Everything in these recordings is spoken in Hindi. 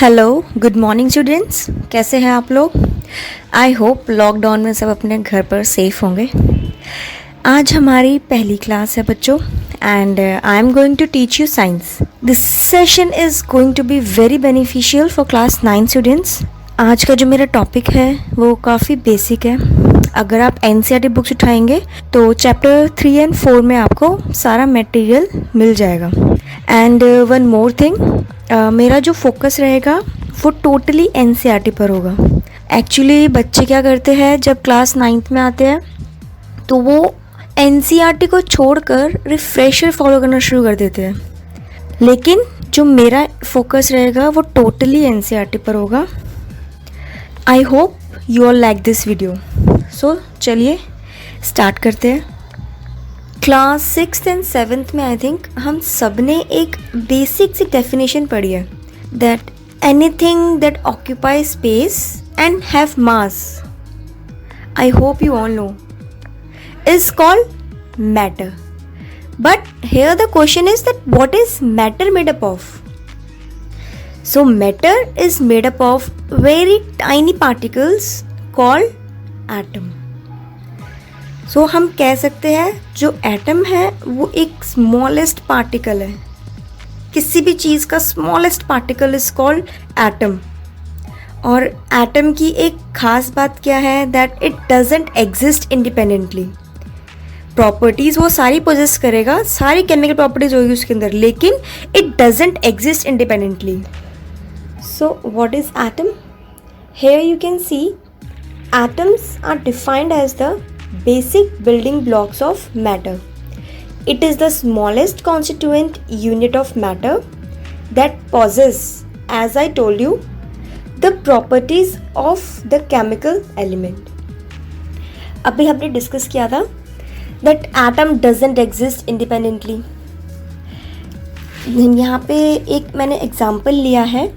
हेलो गुड मॉर्निंग स्टूडेंट्स, कैसे हैं आप लोग। आई होप लॉकडाउन में सब अपने घर पर सेफ होंगे। आज हमारी पहली क्लास है बच्चों, and I am going to teach you science. This session is going to be very beneficial for class 9 students. आज का जो मेरा टॉपिक है वो काफ़ी बेसिक है। अगर आप एनसीईआरटी बुक्स उठाएंगे तो चैप्टर 3 एंड 4 में आपको सारा मटेरियल मिल जाएगा। एंड वन मोर थिंग, मेरा जो फोकस रहेगा वो टोटली एनसीईआरटी पर होगा। एक्चुअली बच्चे क्या करते हैं, जब क्लास 9th में आते हैं तो वो एनसीईआरटी को छोड़कर रिफ्रेशर फॉलो करना शुरू कर देते हैं, लेकिन जो मेरा फोकस रहेगा वो टोटली एनसीईआरटी पर होगा। I hope you all like this video. So चलिए स्टार्ट करते हैं। क्लास 6th एंड 7th में आई थिंक हम सब ने एक बेसिक सी डेफिनेशन पढ़ी है, that anything that occupy space and have mass, I hope you all know, is called matter. But here the question is that what is matter made up of? So matter is made up of very tiny particles called atom. So हम कह सकते हैं जो एटम है वो एक स्मॉलेस्ट पार्टिकल है। किसी भी चीज़ का smallest particle is called atom. और एटम की एक खास बात क्या है, that it doesn't exist independently. Properties वो सारी पोजेस करेगा, सारी केमिकल प्रॉपर्टीज होगी उसके अंदर, लेकिन it doesn't exist independently. So what is atom? Here you can see atoms are defined as the basic building blocks of matter. It is the smallest constituent unit of matter that possess, as I told you, the properties of the chemical element. अभी हमने डिस्कस किया था that atom doesn't exist independently. यहाँ पे एक मैंने एग्जाम्पल लिया है।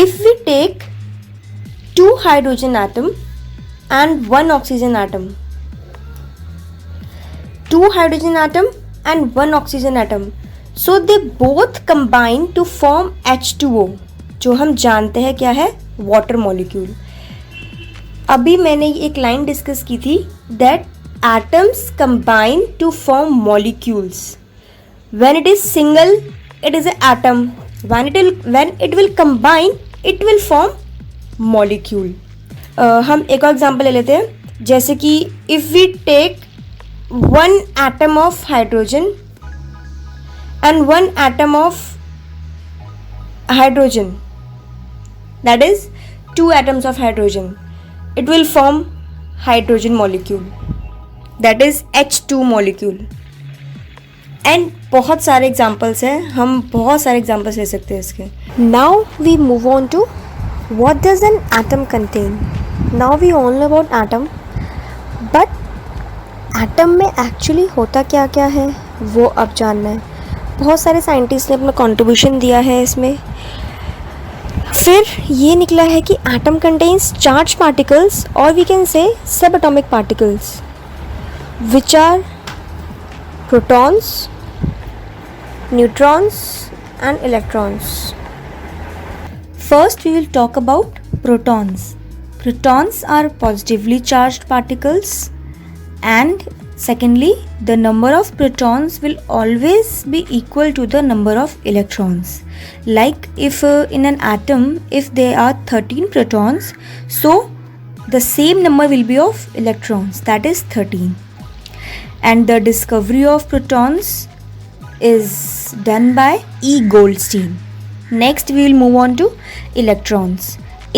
If we take 2 hydrogen atom and 1 oxygen atom, 2 hydrogen atom and 1 oxygen atom, so they both combine to form H2O, जो हम जानते हैं क्या है, वाटर मॉलिक्यूल। अभी मैंने एक लाइन डिस्कस की थी, that atoms combine to form molecules. When it is single it is an atom, when it will combine it will form molecule. हम एक और एग्जांपल ले लेते हैं, जैसे कि if we take 1 atom of hydrogen and 1 atom of hydrogen, that is 2 atoms of hydrogen, it will form hydrogen molecule, that is H2 molecule. And बहुत सारे एग्जाम्पल्स हैं, हम बहुत सारे एग्जाम्पल्स ले सकते हैं इसके। Now we move on to what does an atom contain? Now we all know about atom, but atom में actually होता क्या क्या है वो अब जानना है। बहुत सारे साइंटिस्ट ने अपना कंट्रीब्यूशन दिया है इसमें। फिर ये निकला है कि atom contains charged particles or we can say subatomic particles which are protons, neutrons and electrons. First we will talk about protons. Protons are positively charged particles, and secondly the number of protons will always be equal to the number of electrons. Like if in an atom if there are 13 protons, so the same number will be of electrons, that is 13. And the discovery of protons is done by E. Goldstein. Next we will move on to electrons.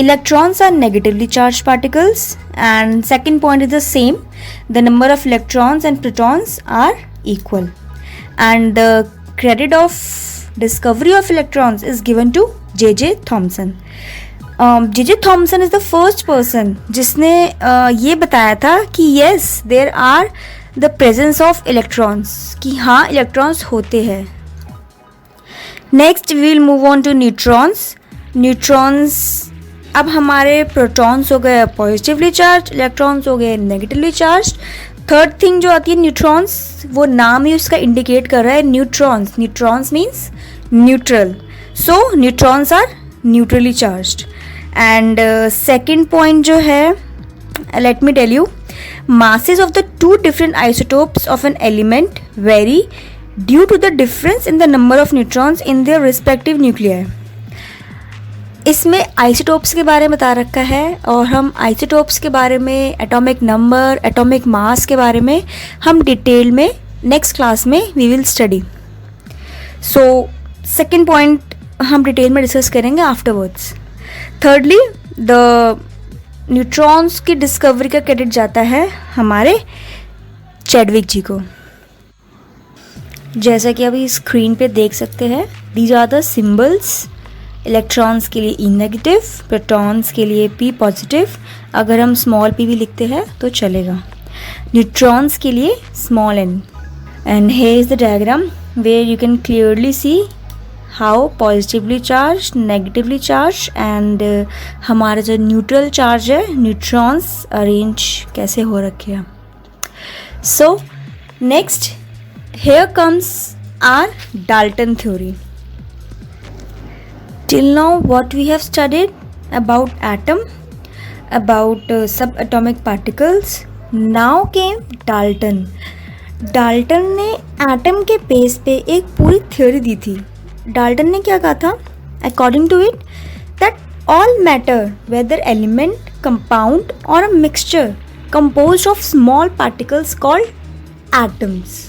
Electrons are negatively charged particles, and second point is the same, the number of electrons and protons are equal. And the credit of discovery of electrons is given to J.J. Thomson. J.J. Thomson is the first person जिसने ये बताया था कि yes there are the presence of electrons, कि हाँ electrons होते हैं। Next we will move on to neutrons. Neutrons अब हमारे प्रोटॉन्स हो गए पॉजिटिवली चार्ज, इलेक्ट्रॉन्स हो गए नेगेटिवली चार्ज। थर्ड थिंग जो आती है न्यूट्रॉन्स, वो नाम ही उसका इंडिकेट कर रहा है neutrons. Neutrons means neutral. So neutrons are neutrally charged. And second point जो है, let me tell you, masses of the two different isotopes of an element vary due to the difference in the number of neutrons in their respective nuclei. इसमें आइसोटोप्स के बारे में बता रखा है और हम आइसोटोप्स के बारे में, एटॉमिक नंबर, एटॉमिक मास के बारे में हम डिटेल में नेक्स्ट क्लास में we will study. So second point हम डिटेल में डिस्कस करेंगे आफ्टरवर्ड्स. थर्डली, द न्यूट्रॉन्स की डिस्कवरी का क्रेडिट जाता है हमारे चैडविक जी को. जैसा कि अभी स्क्रीन पे देख सकते हैं, these are the symbols. Electrons के लिए ई नेगेटिव, प्रोटॉन्स के लिए पी पॉजिटिव. अगर हम स्मॉल पी भी लिखते हैं तो चलेगा. न्यूट्रॉन्स के लिए small n. And here is the diagram where you can clearly see how positively charge, negatively charge and हमारा जो न्यूट्रल चार्ज है, न्यूट्रॉन्स अरेंज कैसे हो रखे हैं. So next, here comes our Dalton theory. Till now what we have studied about atom, about subatomic particles. Now came Dalton. Dalton ने एटम के बेस पे एक पूरी थ्योरी दी थी. डाल्टन ने क्या कहा था? According to it that all matter, whether element, compound और a mixture, composed of small particles called atoms.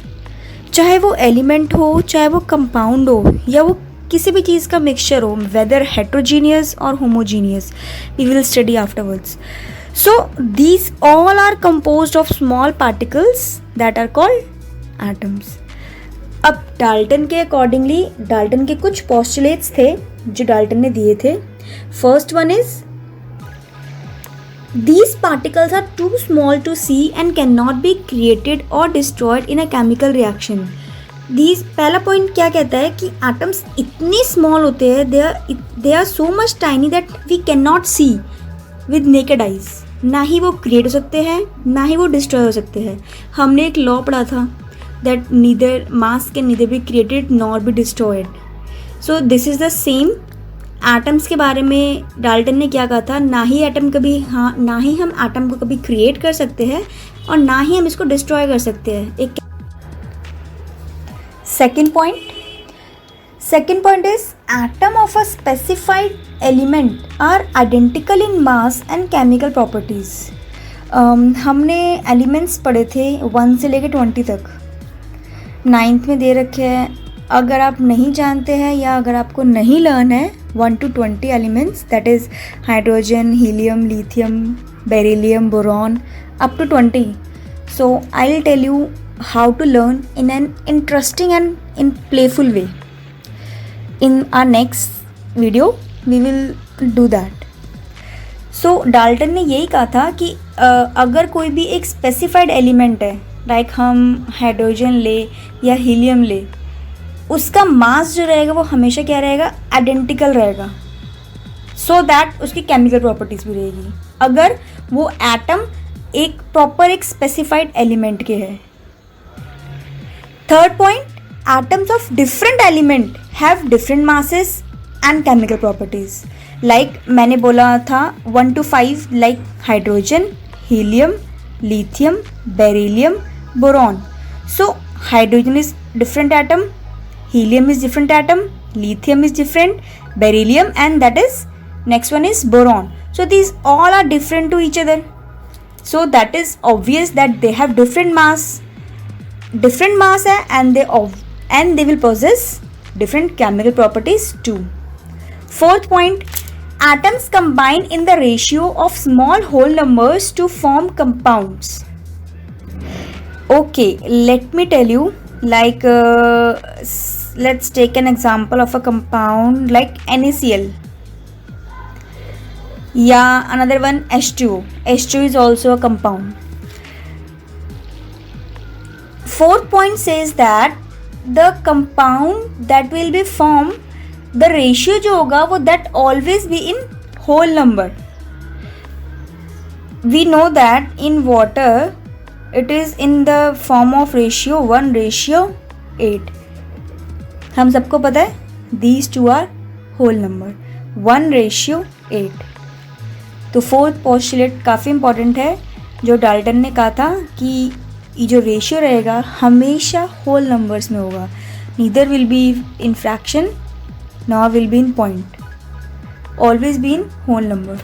चाहे वो एलिमेंट हो, चाहे वो कंपाउंड हो, या वो किसी भी चीज़ का मिक्सचर हो, वेदर हेट्रोजीनियस और homogeneous, we will study afterwards. So these all are composed of small particles that are called atoms. अब डाल्टन के अकॉर्डिंगली, डाल्टन के कुछ पोस्टुलेट्स थे जो डाल्टन ने दिए थे. First one is these particles are too small to see and cannot be created or destroyed in a chemical reaction. These, पहला पॉइंट क्या कहता है कि एटम्स इतने स्मॉल होते हैं, they are so much tiny that we can not see with naked eyes. ना ही वो क्रिएट हो सकते हैं, ना ही वो डिस्ट्रॉय हो सकते हैं. हमने एक लॉ पढ़ा था that neither mass can neither be created nor be destroyed. So this is the same. Atoms के बारे में डाल्टन ने क्या कहा था? ना ही एटम कभी, हाँ, ना ही हम एटम को कभी क्रिएट कर सकते हैं और ना ही हम इसको डिस्ट्रॉय कर सकते हैं. एक second point is atom of a specified element are identical in mass and chemical properties. हमने एलिमेंट्स पढ़े थे 1 से लेकर 20 तक, 9th में दे रखे हैं. अगर आप नहीं जानते हैं या अगर आपको नहीं लर्न है 1 to 20 elements, that is hydrogen, helium, lithium, beryllium, boron, up to 20. So I will tell you how to learn in an interesting and in playful way. In our next video we will do that. So Dalton ने यही कहा था कि अगर कोई भी एक स्पेसिफाइड एलिमेंट है, लाइक हम हाइड्रोजन ले या हीलियम ले, उसका मास जो रहेगा वो हमेशा क्या रहेगा? आइडेंटिकल रहेगा. सो दैट उसकी केमिकल प्रॉपर्टीज भी रहेगी अगर वो एटम एक प्रॉपर एक स्पेसिफाइड एलिमेंट के है. Third point, atoms of different element have different masses and chemical properties. Like मैंने बोला था 1 to 5, like hydrogen, helium, lithium, beryllium, boron. So hydrogen is different atom, helium is different atom, lithium is different, beryllium, and that is next one is boron. So these all are different to each other. So that is obvious that they have different mass है and they will possess different chemical properties too. Fourth point, atoms combine in the ratio of small whole numbers to form compounds. Okay, let me tell you, like let's take an example of a compound like NaCl. Yeah, another one H2O. H2O is also a compound. Fourth point says that the compound that will be formed, the ratio जो होगा वो that always be in whole number. We know that in water it is in the form of ratio 1:8. हम सबको पता है these two are whole number. 1:8. तो फोर्थ पोस्टुलेट काफ़ी इंपॉर्टेंट है, जो डाल्टन ने कहा था कि ये जो रेशियो रहेगा हमेशा होल नंबर्स में होगा. Neither will be in fraction nor will be in point, always be in whole number.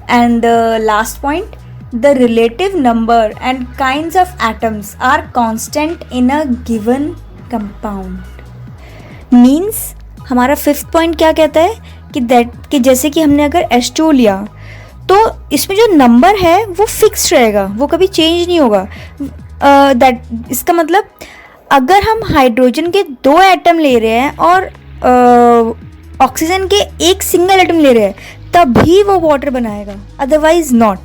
And the last point, the relative number and kinds of atoms are constant in a given compound. Means हमारा फिफ्थ पॉइंट क्या कहता है कि जैसे कि हमने अगर H2 लिया तो इसमें जो नंबर है वो फिक्स्ड रहेगा, वो कभी चेंज नहीं होगा. इसका मतलब अगर हम हाइड्रोजन के 2 एटम ले रहे हैं और ऑक्सीजन के एक सिंगल एटम ले रहे हैं तभी वो वाटर बनाएगा, अदरवाइज नॉट.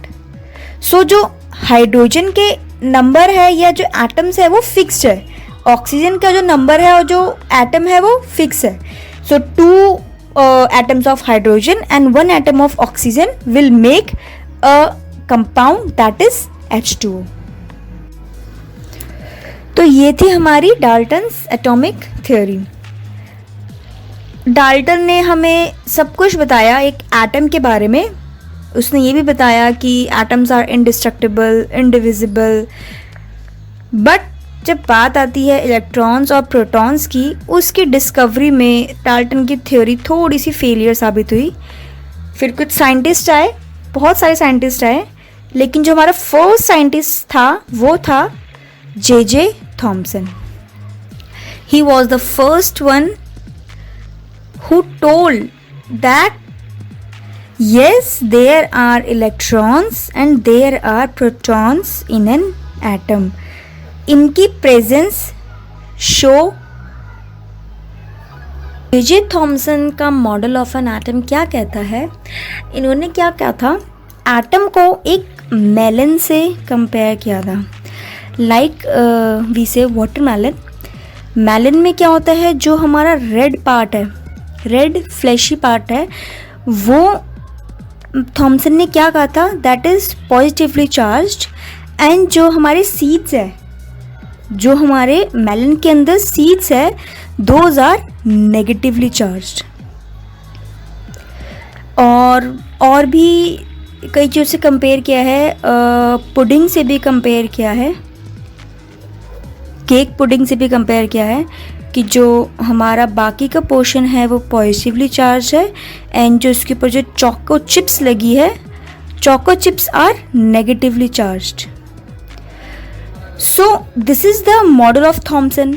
सो जो हाइड्रोजन के नंबर है या जो एटम्स है वो फिक्स्ड है, ऑक्सीजन का जो नंबर है और जो एटम है वो फिक्स है. सो 2 atoms of hydrogen and 1 atom of oxygen will make a compound that is H2O. तो ये थी हमारी डाल्टन्स एटॉमिक थ्योरी. डाल्टन ने हमें सब कुछ बताया एक एटम के बारे में. उसने ये भी बताया कि atoms are indestructible, indivisible. But जब बात आती है इलेक्ट्रॉन्स और प्रोटॉन्स की, उसकी डिस्कवरी में डाल्टन की थ्योरी थोड़ी सी फेलियर साबित हुई. फिर कुछ साइंटिस्ट आए, बहुत सारे साइंटिस्ट आए, लेकिन जो हमारा फर्स्ट साइंटिस्ट था वो था J Thomson. He was the first one who told that yes, there are electrons and there are protons in an atom. इनकी प्रेजेंस शो. जे थॉमसन का मॉडल ऑफ एन एटम क्या कहता है, इन्होंने क्या कहा था, एटम को एक मेलन से कंपेयर किया था. लाइक वी से वाटरमेलन. मेलन में क्या होता है, जो हमारा रेड पार्ट है, रेड फ्लैशी पार्ट है, वो थॉमसन ने क्या कहा था, that is positively charged. And जो हमारे सीड्स है, जो हमारे मेलन के अंदर सीड्स है, दोज आर नेगेटिवली चार्ज्ड. और भी कई चीज़ों से कंपेयर किया है. पुडिंग से भी कंपेयर किया है, केक पुडिंग से भी कंपेयर किया है कि जो हमारा बाकी का पोर्शन है वो पॉजिटिवली चार्ज है एंड जो इसके ऊपर जो चोको चिप्स लगी है, choco chips are negatively charged. So this is the model of Thomson.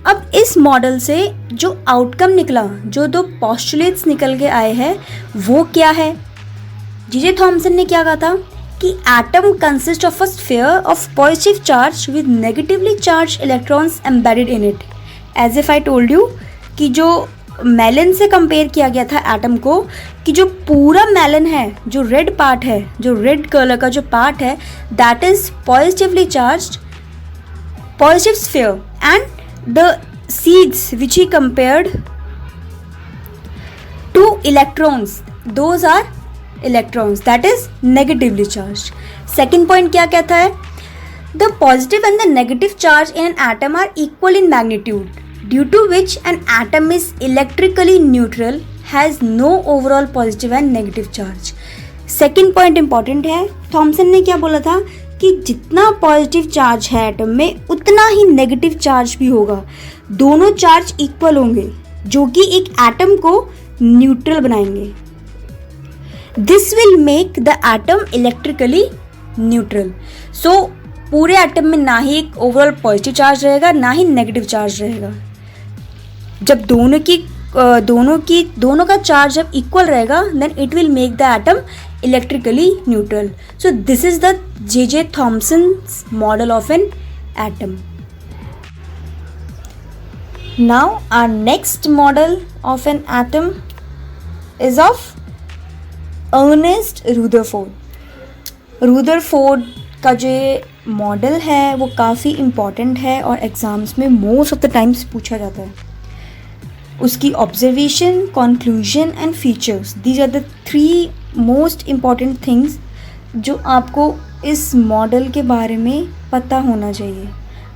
अब इस मॉडल से जो आउटकम निकला, जो 2 पोस्टुलेट्स निकल के आए हैं वो क्या है. जे थॉमसन ने क्या कहा था कि atom consist of a sphere of positive charge with negatively charge electrons embedded in it. As if I told you कि जो मेलन से कंपेयर किया गया था एटम को, कि जो पूरा मेलन है, जो रेड पार्ट है, जो रेड कलर का जो पार्ट है, that is positively charged, positive sphere. And the seeds which he compared to electrons, those are electrons that is negatively charged. Second point क्या कहता है, the positive and the negative charge in an atom are equal in magnitude, due to which an atom is electrically neutral, has no overall positive and negative charge. Second point important है. थॉमसन ने क्या बोला था कि जितना पॉजिटिव चार्ज है एटम में उतना ही नेगेटिव चार्ज भी होगा. दोनों चार्ज इक्वल होंगे जो कि एक एटम को न्यूट्रल बनाएंगे. This will make the atom electrically neutral. So पूरे एटम में ना ही एक ओवरऑल पॉजिटिव चार्ज रहेगा ना ही नेगेटिव चार्ज रहेगा. जब दोनों का चार्ज जब इक्वल रहेगा then it will make the atom electrically neutral. So this is the J Thomson's model of an atom. Now our next model of an atom is of Ernest Rutherford. Rutherford का जो मॉडल है वो काफ़ी इम्पॉर्टेंट है और एग्ज़ाम्स में मोस्ट ऑफ द टाइम्स पूछा जाता है. उसकी observation, conclusion and features, these are the 3 most important things जो आपको इस मॉडल के बारे में पता होना चाहिए।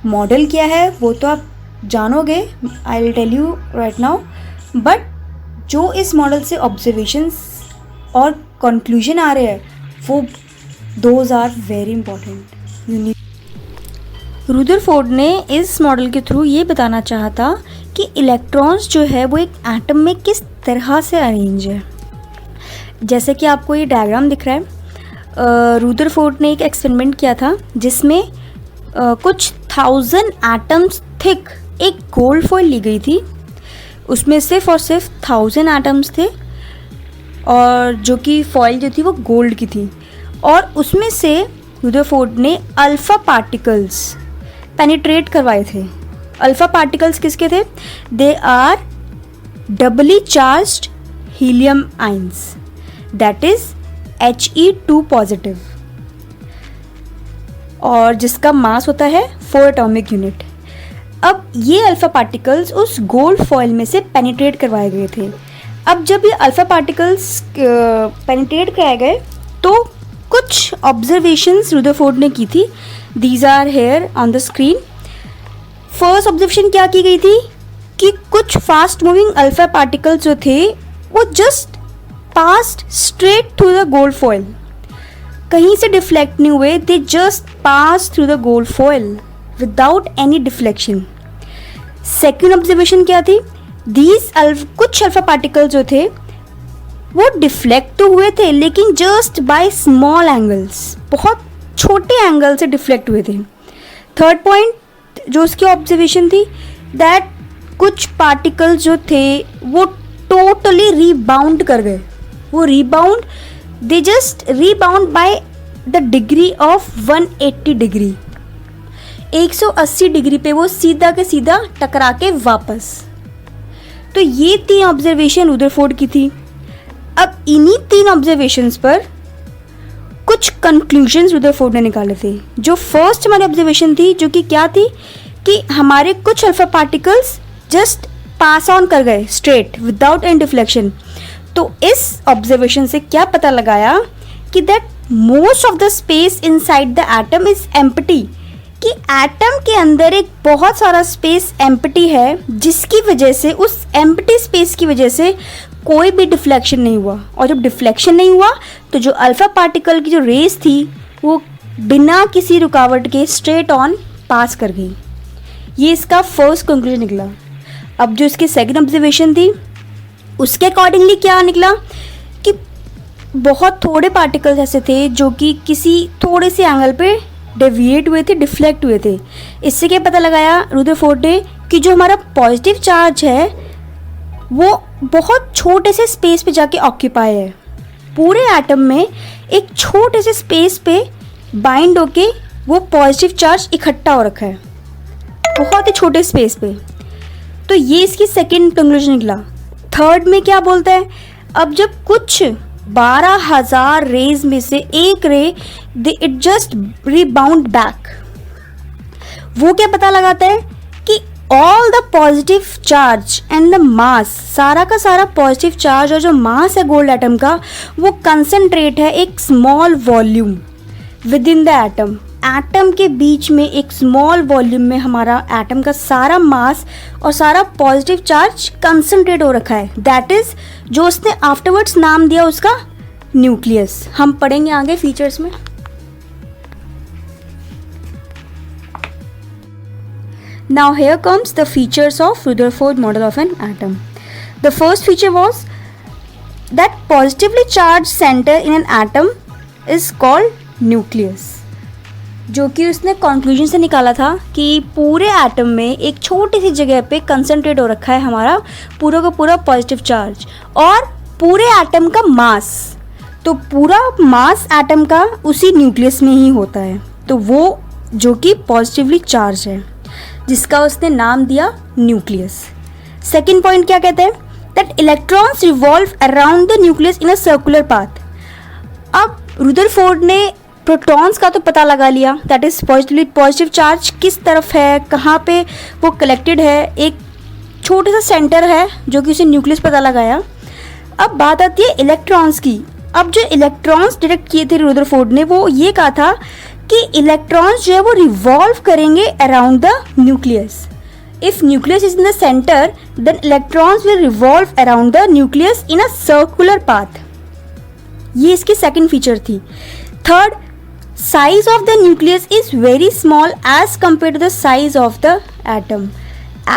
मॉडल क्या है वो तो आप जानोगे, I will tell you right now, but जो इस मॉडल से ऑब्जर्वेशंस और कंक्लूजन आ रहे हैं वो those are very important. You need. Rutherford ने इस मॉडल के थ्रू ये बताना चाहा था कि इलेक्ट्रॉन्स जो है वो एक एटम में किस तरह से अरेंज है। जैसे कि आपको ये डायग्राम दिख रहा है, रुदरफोर्ड ने एक एक्सपेरिमेंट किया था जिसमें कुछ 1000 एटम्स थिक एक गोल्ड फॉइल ली गई थी। उसमें सिर्फ और सिर्फ 1000 एटम्स थे और जो कि फॉइल जो थी वो गोल्ड की थी, और उसमें से रुदरफोर्ड ने अल्फ़ा पार्टिकल्स पेनिट्रेट करवाए थे। अल्फ़ा पार्टिकल्स किसके थे? They are doubly charged helium ions, that is He2 positive, और जिसका मास होता है 4 एटॉमिक यूनिट। अब ये अल्फ़ा पार्टिकल्स उस गोल्ड फॉइल में से पेनिट्रेट करवाए गए थे। अब जब ये अल्फ़ा पार्टिकल्स पेनिट्रेट कराए गए तो कुछ ऑब्जर्वेशंस रुदरफोर्ड ने की थी। These are here on the screen. First observation क्या की गई थी कि कुछ फास्ट मूविंग अल्फ़ा पार्टिकल्स जो थे वो just passed straight through the gold foil, कहीं से डिफ्लेक्ट नहीं हुए, they just pass through the gold foil without any deflection. Second observation क्या थी? कुछ अल्फा पार्टिकल्स जो थे वो डिफ्लेक्ट तो हुए थे लेकिन जस्ट बाय स्मॉल एंगल्स, बहुत छोटे एंगल से डिफ्लेक्ट हुए थे। थर्ड पॉइंट जो उसकी ऑब्जर्वेशन थी, दैट कुछ पार्टिकल्स जो थे वो टोटली रीबाउंड कर गए। वो rebound, they just rebound by the degree of 180 degree, 180 degree पे वो सीधा के सीधा टकरा के वापस। तो ये 3 ऑब्जर्वेशन रुदरफोर्ड की थी। अब इन्हीं 3 ऑब्जर्वेशंस पर कुछ कंक्लूजन्स रुदरफोर्ड ने निकाले थे। जो फर्स्ट हमारी ऑब्जर्वेशन थी, जो कि क्या थी कि हमारे कुछ alpha particles just pass on कर गए स्ट्रेट विदाउट एनी डिफ्लेक्शन। तो इस ऑब्जर्वेशन से क्या पता लगाया कि that most of the space inside the atom is empty, कि एटम के अंदर एक बहुत सारा स्पेस एम्प्टी है, जिसकी वजह से उस एम्प्टी स्पेस की वजह से कोई भी डिफ्लेक्शन नहीं हुआ। और जब डिफ्लेक्शन नहीं हुआ तो जो अल्फा पार्टिकल की जो रेस थी वो बिना किसी रुकावट के स्ट्रेट ऑन पास कर गई। ये इसका फर्स्ट कंक्लूजन निकला। अब जो इसकी सेकंड ऑब्जर्वेशन थी उसके अकॉर्डिंगली क्या निकला कि बहुत थोड़े पार्टिकल्स ऐसे थे जो कि किसी थोड़े से एंगल पे डेविएट हुए थे, डिफ्लेक्ट हुए थे। इससे क्या पता लगाया रुदरफोर्ड ने कि जो हमारा पॉजिटिव चार्ज है वो बहुत छोटे से स्पेस पे जाके ऑक्यूपाई है। पूरे एटम में एक छोटे से स्पेस पे बाइंड होके वो पॉजिटिव चार्ज इकट्ठा हो रखा है, बहुत ही छोटे स्पेस पे। तो ये इसकी सेकेंड कंक्लूजन निकला। थर्ड में क्या बोलता है, अब जब कुछ 12,000 रेज में से एक रे इट जस्ट रिबाउंड बैक, वो क्या पता लगाता है कि all the positive charge and the mass, सारा का सारा पॉजिटिव चार्ज और जो मास है गोल्ड एटम का वो कंसंट्रेट है एक small volume with in the atom. Atom के बीच में एक स्मॉल वॉल्यूम में हमारा एटम का सारा मास और सारा पॉजिटिव चार्ज कंसंट्रेट हो रखा है। दैट इज जो उसने आफ्टरवर्ड्स नाम दिया उसका न्यूक्लियस। हम पढ़ेंगे आगे फीचर्स में। Now here comes the features of Rutherford model of an atom. The first feature was that positively charged center in an atom is called nucleus. जो कि उसने कंक्लूजन से निकाला था कि पूरे एटम में एक छोटी सी जगह पे कंसंट्रेट हो रखा है हमारा पूरा का पूरा पॉजिटिव चार्ज और पूरे एटम का मास। तो पूरा मास एटम का उसी न्यूक्लियस में ही होता है, तो वो जो कि पॉजिटिवली चार्ज है, जिसका उसने नाम दिया न्यूक्लियस। सेकेंड पॉइंट क्या कहते हैं, that electrons revolve around the nucleus in a circular path. अब रुदरफोर्ड ने प्रोटॉन्स का तो पता लगा लिया, दैट इज पॉजिटिव चार्ज किस तरफ है, कहाँ पे वो कलेक्टेड है, एक छोटा सा सेंटर है जो कि उसे न्यूक्लियस पता लगाया। अब बात आती है इलेक्ट्रॉन्स की। अब जो इलेक्ट्रॉन्स डिटेक्ट किए थे रुदरफोर्ड ने, वो ये कहा था कि इलेक्ट्रॉन्स जो है वो रिवॉल्व करेंगे around the nucleus. If nucleus is in the centre, then electrons will revolve around the nucleus in a circular path. ये इसकी सेकंड फीचर थी. Third, size of the nucleus is very small as compare to the size of the atom.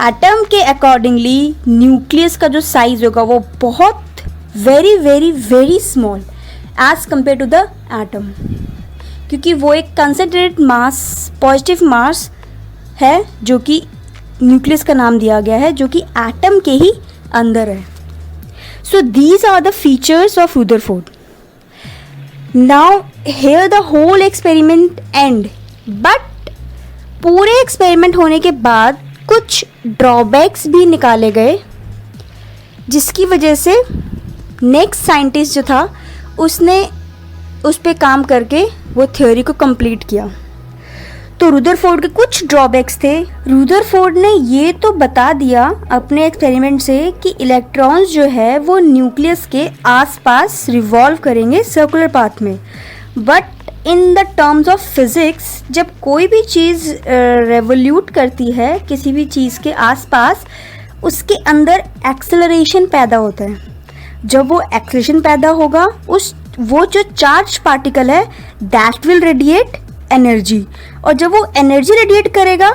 Atom के अकॉर्डिंगली न्यूक्लियस का जो साइज होगा वो बहुत very very very small as compare to the atom, क्योंकि वो एक कंसंट्रेटेड मास, पॉजिटिव मास है जो कि न्यूक्लियस का नाम दिया गया है, जो कि एटम के ही अंदर है. So these are the features of Rutherford. Now here the whole experiment and, but पूरे एक्सपेरिमेंट होने के बाद कुछ ड्रॉबैक्स भी निकाले गए, जिसकी वजह से नेक्स्ट साइंटिस्ट जो था उसने उस पे काम करके वो थ्योरी को कंप्लीट किया. तो रुदरफोर्ड के कुछ ड्रॉबैक्स थे. रुदरफोर्ड ने ये तो बता दिया अपने एक्सपेरिमेंट से कि इलेक्ट्रॉन्स जो है वो न्यूक्लियस के आसपास रिवॉल्व करेंगे सर्कुलर पाथ में, but in the terms of physics जब कोई भी चीज़ रेवोल्यूट करती है किसी भी चीज़ के आसपास, उसके अंदर एक्सेलरेशन पैदा होता है. जब वो एक्सेलरेशन पैदा होगा, वो जो चार्ज पार्टिकल है दैट विल रेडिएट एनर्जी, और जब वो एनर्जी रेडिएट करेगा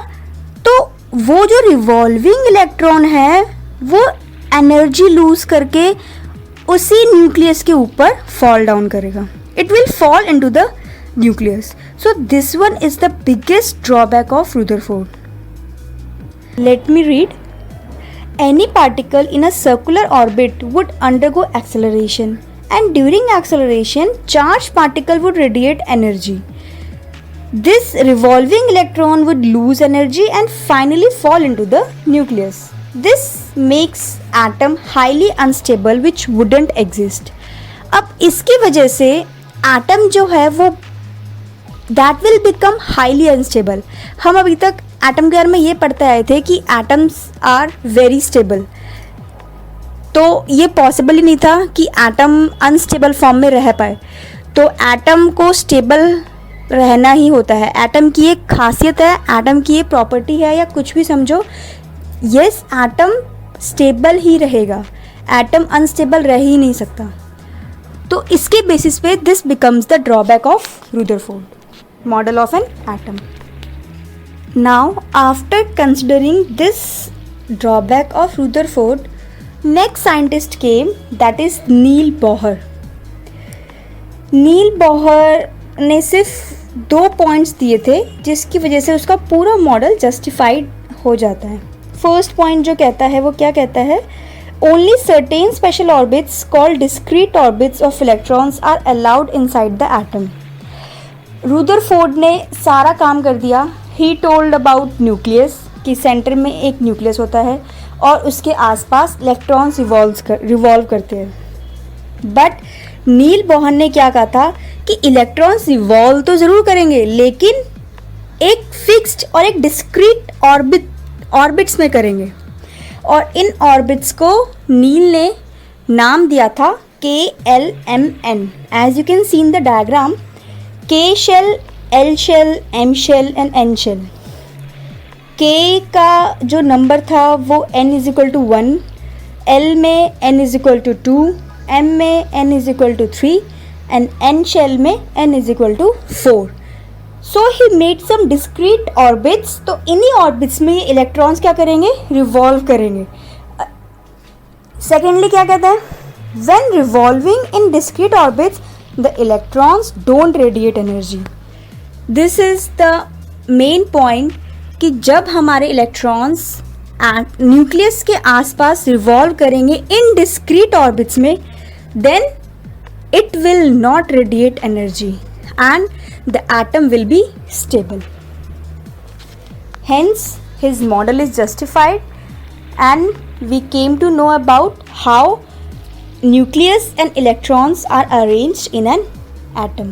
तो वो जो रिवॉल्विंग इलेक्ट्रॉन है वो एनर्जी लूज करके उसी न्यूक्लियस के ऊपर फॉल डाउन करेगा. It will fall into the nucleus. So this one is the biggest drawback of Rutherford. Let me read. Any particle in a circular orbit would undergo acceleration, and during acceleration, charged particle would radiate energy. This revolving electron would lose energy and finally fall into the nucleus. This makes atom highly unstable, which wouldn't exist. अब इसकी वजह से atom जो है वो that will become highly unstable. हम अभी तक एटम के बारे में ये पढ़ते आए थे कि एटम्स आर वेरी स्टेबल, तो ये पॉसिबल ही नहीं था कि एटम अनस्टेबल फॉर्म में रह पाए. तो एटम को स्टेबल रहना ही होता है, एटम की एक खासियत है, एटम की ये प्रॉपर्टी है, या कुछ भी समझो. यस, एटम स्टेबल ही रहेगा, एटम अनस्टेबल रह ही नहीं सकता. तो इसके बेसिस पे this becomes the drawback of Rutherford model of an atom. Now, after considering this drawback of Rutherford, next scientist came, that is Niels Bohr. Niels Bohr ने सिर्फ 2 पॉइंट्स दिए थे जिसकी वजह से उसका पूरा मॉडल जस्टिफाइड हो जाता है. फर्स्ट पॉइंट जो कहता है वो क्या कहता है? Only certain special orbits called discrete orbits of electrons are allowed inside the atom. Rutherford ने सारा काम कर दिया. ही टोल्ड अबाउट न्यूक्लियस कि सेंटर में एक न्यूक्लियस होता है और उसके आसपास इलेक्ट्रॉन्स रिवॉल्व करते हैं. बट नील बोहर ने क्या कहा था कि इलेक्ट्रॉन्स रिवॉल्व तो ज़रूर करेंगे, लेकिन एक फिक्स्ड और एक डिस्क्रीट ऑर्बिट्स में करेंगे. और इन ऑर्बिट्स को नील ने नाम दिया था KLMN. As you can see in the diagram, K shell, L shell, M shell and N shell. K का जो नंबर था वो N is equal to 1, L में N is equal to 2, M में N is equal to 3 and N shell में N is equal to 4. So he made some discrete orbits. तो इन्हीं ऑर्बिट्स में ये इलेक्ट्रॉन्स क्या करेंगे? रिवॉल्व करेंगे. सेकेंडली क्या कहता है? When revolving in discrete orbits the electrons don't radiate energy. This is the main point कि जब हमारे इलेक्ट्रॉन्स न्यूक्लियस के आसपास रिवॉल्व करेंगे इन डिस्क्रीट ऑर्बिट्स में, then it will not radiate energy and the atom will be stable. Hence, his model is justified, and we came to know about how nucleus and electrons are arranged in an atom.